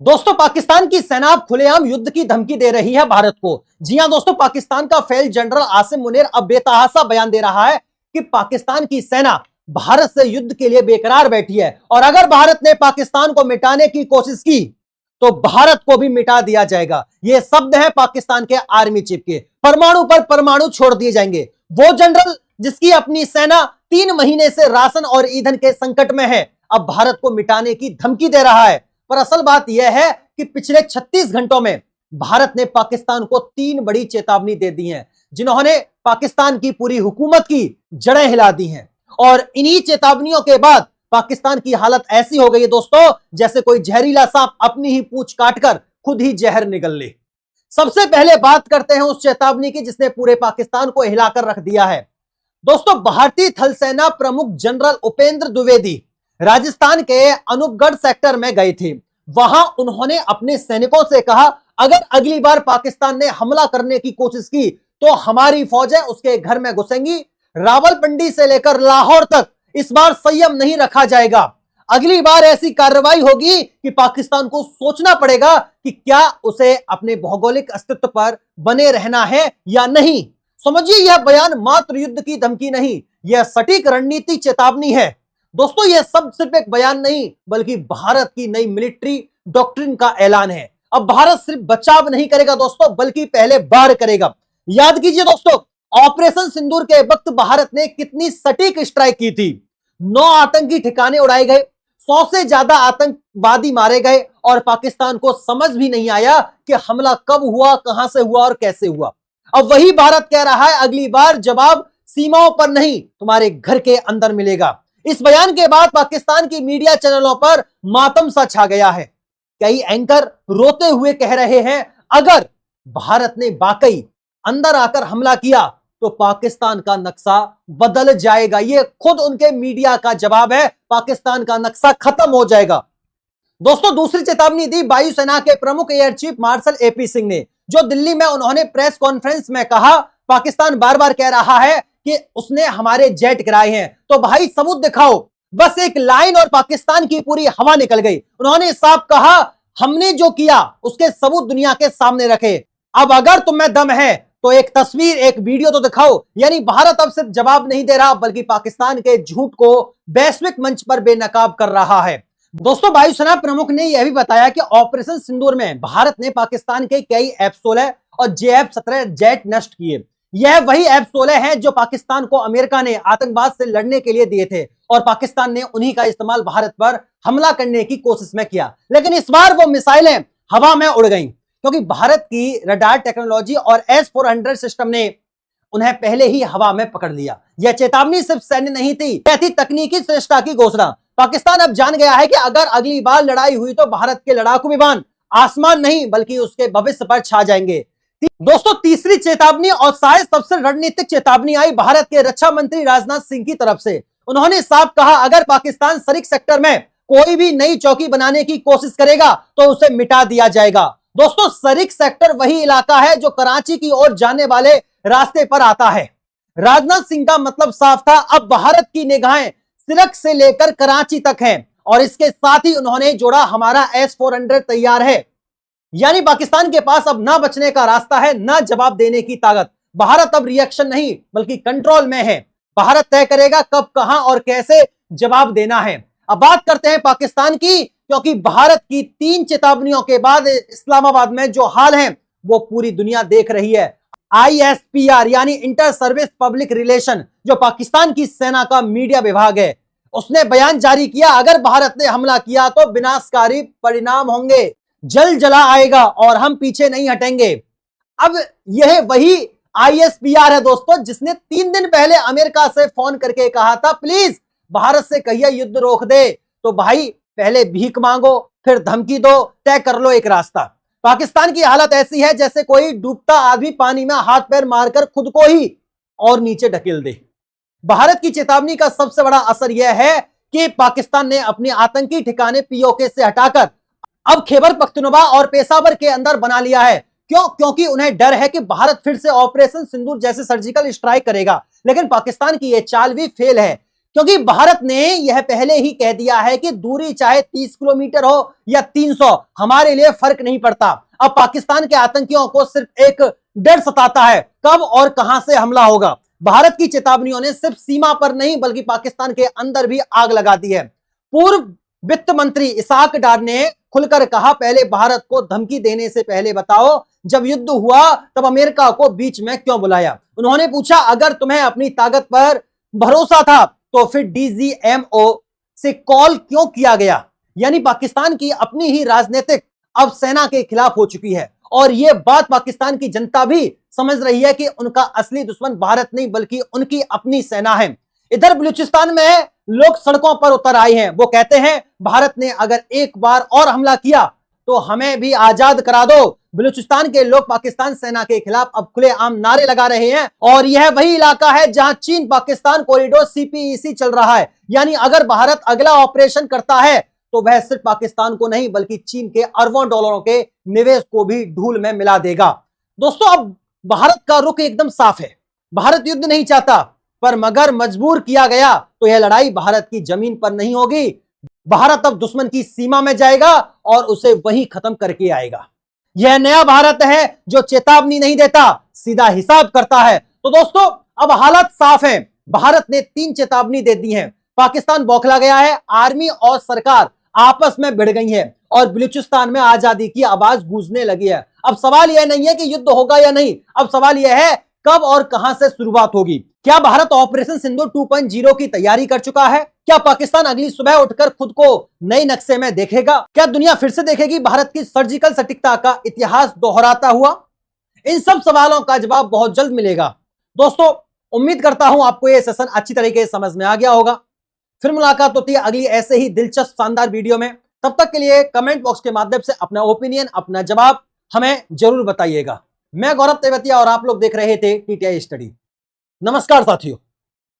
दोस्तों, पाकिस्तान की सेना अब खुलेआम युद्ध की धमकी दे रही है भारत को। जी हां दोस्तों, पाकिस्तान का फील्ड जनरल आसिम मुनीर अब बेतहासा बयान दे रहा है कि पाकिस्तान की सेना भारत से युद्ध के लिए बेकरार बैठी है और अगर भारत ने पाकिस्तान को मिटाने की कोशिश की तो भारत को भी मिटा दिया जाएगा। ये शब्द है पाकिस्तान के आर्मी चीफ के। परमाणु पर परमाणु छोड़ दिए जाएंगे। वो जनरल जिसकी अपनी सेना 3 महीने से राशन और ईंधन के संकट में है, अब भारत को मिटाने की धमकी दे रहा है। पर असल बात यह है कि पिछले 36 घंटों में भारत ने पाकिस्तान को 3 बड़ी चेतावनी दे दी है, जिन्होंने पाकिस्तान की पूरी हुकूमत की जड़ें हिला दी हैं। और इन्हीं चेतावनियों के बाद पाकिस्तान की हालत ऐसी हो गई है दोस्तों, जैसे कोई जहरीला सांप अपनी ही पूंछ काटकर खुद ही जहर निगल ले। सबसे पहले बात करते हैं उस चेतावनी की जिसने पूरे पाकिस्तान को हिलाकर रख दिया है। दोस्तों, भारतीय थल सेना प्रमुख जनरल उपेंद्र द्विवेदी राजस्थान के अनूपगढ़ सेक्टर में गए थे। वहां उन्होंने अपने सैनिकों से कहा, अगर अगली बार पाकिस्तान ने हमला करने की कोशिश की तो हमारी फौजें उसके घर में घुसेंगी। रावलपिंडी से लेकर लाहौर तक इस बार संयम नहीं रखा जाएगा। अगली बार ऐसी कार्रवाई होगी कि पाकिस्तान को सोचना पड़ेगा कि क्या उसे अपने भौगोलिक अस्तित्व पर बने रहना है या नहीं। समझिए, यह बयान मात्र युद्ध की धमकी नहीं, यह सटीक रणनीति चेतावनी है। दोस्तों, यह सब सिर्फ एक बयान नहीं बल्कि भारत की नई मिलिट्री डॉक्ट्रिन का ऐलान है। अब भारत सिर्फ बचाव नहीं करेगा दोस्तों, बल्कि पहले वार करेगा। याद कीजिए दोस्तों, ऑपरेशन सिंदूर के वक्त भारत ने कितनी सटीक स्ट्राइक की थी। 9 आतंकी ठिकाने उड़ाए गए, 100 से ज्यादा आतंकवादी मारे गए और पाकिस्तान को समझ भी नहीं आया कि हमला कब हुआ, कहां से हुआ और कैसे हुआ। अब वही भारत कह रहा है, अगली बार जवाब सीमाओं पर नहीं, तुम्हारे घर के अंदर मिलेगा। इस बयान के बाद पाकिस्तान की मीडिया चैनलों पर मातम सा छा गया है। कई एंकर रोते हुए कह रहे हैं, अगर भारत ने वाकई अंदर आकर हमला किया तो पाकिस्तान का नक्शा बदल जाएगा। यह खुद उनके मीडिया का जवाब है, पाकिस्तान का नक्शा खत्म हो जाएगा। दोस्तों, दूसरी चेतावनी दी वायुसेना के प्रमुख air chief marshal AP Singh ने, जो दिल्ली में उन्होंने प्रेस कॉन्फ्रेंस में कहा, पाकिस्तान बार बार कह रहा है कि उसने हमारे जेट गिराए हैं, तो भाई सबूत दिखाओ। बस एक लाइन और पाकिस्तान की पूरी हवा निकल गई। उन्होंने साफ कहा, हमने जो किया उसके सबूत दुनिया के सामने रखे। अब अगर तुम्हें दम है तो एक तस्वीर, एक वीडियो तो दिखाओ। यानी भारत अब सिर्फ जवाब नहीं दे रहा बल्कि पाकिस्तान के झूठ को वैश्विक मंच पर बेनकाब कर रहा है। दोस्तों, वायुसेना प्रमुख ने यह भी बताया कि ऑपरेशन सिंदूर में भारत ने पाकिस्तान के कई F-16 और JF-17 जेट नष्ट किए। यह वही F-16 हैं जो पाकिस्तान को अमेरिका ने आतंकवाद से लड़ने के लिए दिए थे और पाकिस्तान ने उन्हीं का इस्तेमाल भारत पर हमला करने की कोशिश में किया। लेकिन इस बार वो मिसाइलें हवा में उड़ गईं क्योंकि भारत की रडार टेक्नोलॉजी और S-400 सिस्टम ने उन्हें पहले ही हवा में पकड़ लिया। यह चेतावनी सिर्फ सैन्य नहीं थी, यह थी तकनीकी श्रेष्ठता की घोषणा। पाकिस्तान अब जान गया है कि अगर अगली बार लड़ाई हुई तो भारत के लड़ाकू विमान आसमान नहीं बल्कि उसके भविष्य पर छा जाएंगे। दोस्तों, तीसरी चेतावनी और शायद सबसे रणनीतिक चेतावनी आई भारत के रक्षा मंत्री राजनाथ सिंह की तरफ से। उन्होंने साफ कहा, अगर पाकिस्तान सरिक सेक्टर में कोई भी नई चौकी बनाने की कोशिश करेगा तो उसे मिटा दिया जाएगा। दोस्तों, सरिक सेक्टर वही इलाका है जो कराची की ओर जाने वाले रास्ते पर आता है। राजनाथ सिंह का मतलब साफ था, अब भारत की निगाहें सिरक से लेकर कराची तक हैं और इसके साथ ही उन्होंने जोड़ा, हमारा S-400 तैयार है। यानी पाकिस्तान के पास अब ना बचने का रास्ता है, ना जवाब देने की ताकत। भारत अब रिएक्शन नहीं बल्कि कंट्रोल में है। भारत तय करेगा कब, कहां और कैसे जवाब देना है। अब बात करते हैं पाकिस्तान की, क्योंकि भारत की 3 चेतावनियों के बाद इस्लामाबाद में जो हाल है वो पूरी दुनिया देख रही है। ISPR यानी इंटर सर्विस पब्लिक रिलेशन, जो पाकिस्तान की सेना का मीडिया विभाग है, उसने बयान जारी किया, अगर भारत ने हमला किया तो विनाशकारी परिणाम होंगे, जल जला आएगा और हम पीछे नहीं हटेंगे। अब यह वही ISPR है दोस्तों जिसने 3 दिन पहले अमेरिका से फोन करके कहा था, प्लीज भारत से कहिए युद्ध रोक दे। तो भाई, पहले भीख मांगो, फिर धमकी दो, तय कर लो एक रास्ता। पाकिस्तान की हालत ऐसी है जैसे कोई डूबता आदमी पानी में हाथ पैर मारकर खुद को ही और नीचे ढकेल दे। भारत की चेतावनी का सबसे बड़ा असर यह है कि पाकिस्तान ने अपने आतंकी ठिकाने POK से हटाकर अब खैबर पख्तूनख्वा और पेशावर के अंदर बना लिया है। क्यों? क्योंकि उन्हें डर है कि भारत फिर से ऑपरेशन सिंदूर जैसे सर्जिकल स्ट्राइक करेगा। लेकिन पाकिस्तान की यह चाल भी फेल है, क्योंकि भारत ने यह पहले ही कह दिया है कि दूरी चाहे 30 किलोमीटर हो या 300, हमारे लिए फर्क नहीं पड़ता। अब पाकिस्तान के आतंकियों को सिर्फ एक डर सताता है, कब और कहां से हमला होगा। भारत की चेतावनियों ने सिर्फ सीमा पर नहीं बल्कि पाकिस्तान के अंदर भी आग लगा दी है। पूर्व वित्त मंत्री इसहाक डार ने खुलकर कहा, पहले भारत को धमकी देने से पहले बताओ जब युद्ध हुआ तब अमेरिका को बीच में क्यों बुलाया। उन्होंने पूछा, अगर तुम्हें अपनी ताकत पर भरोसा था तो फिर डीजीएमओ से कॉल क्यों किया गया। यानी पाकिस्तान की अपनी ही राजनीतिक अब सेना के खिलाफ हो चुकी है और यह बात पाकिस्तान की जनता भी समझ रही है कि उनका असली दुश्मन भारत नहीं बल्कि उनकी अपनी सेना है। इधर बलूचिस्तान में लोग सड़कों पर उतर आए हैं। वो कहते हैं, भारत ने अगर एक बार और हमला किया तो हमें भी आजाद करा दो। बलूचिस्तान के लोग पाकिस्तान सेना के खिलाफ अब खुलेआम नारे लगा रहे हैं और यह वही इलाका है जहां चीन पाकिस्तान कॉरिडोर सीपीईसी चल रहा है। यानी अगर भारत अगला ऑपरेशन करता है तो वह सिर्फ पाकिस्तान को नहीं बल्कि चीन के अरबों डॉलरों के निवेश को भी धूल में मिला देगा। दोस्तों, अब भारत का रुख एकदम साफ है। भारत युद्ध नहीं चाहता, पर मगर मजबूर किया गया तो यह लड़ाई भारत की जमीन पर नहीं होगी। भारत अब दुश्मन की सीमा में जाएगा और उसे वहीं खत्म करके आएगा। यह नया भारत है जो चेतावनी नहीं देता, सीधा हिसाब करता है। तो दोस्तों, अब हालत साफ है। भारत ने 3 चेतावनी दे दी है। पाकिस्तान बौखला गया है, आर्मी और सरकार आपस में भिड़ गई है और बलूचिस्तान में आजादी की आवाज गूंजने लगी है। अब सवाल यह नहीं है कि युद्ध होगा या नहीं, अब सवाल यह है कब और कहां से शुरुआत होगी। क्या भारत ऑपरेशन सिंदूर 2.0 की तैयारी कर चुका है? क्या पाकिस्तान अगली सुबह उठकर खुद को नए नक्शे में देखेगा? क्या दुनिया फिर से देखेगी भारत की सर्जिकल सटीकता का इतिहास दोहराता हुआ? इन सब सवालों का जवाब बहुत जल्द मिलेगा। दोस्तों, उम्मीद करता हूं आपको यह सेशन अच्छी तरीके से समझ में आ गया होगा। फिर मुलाकात होती है अगली ऐसे ही दिलचस्प शानदार वीडियो में। तब तक के लिए कमेंट बॉक्स के माध्यम से अपना ओपिनियन, अपना जवाब हमें जरूर बताइएगा। मैं गौरव तेवतिया और आप लोग देख रहे थे टीटीआई स्टडी। नमस्कार साथियों।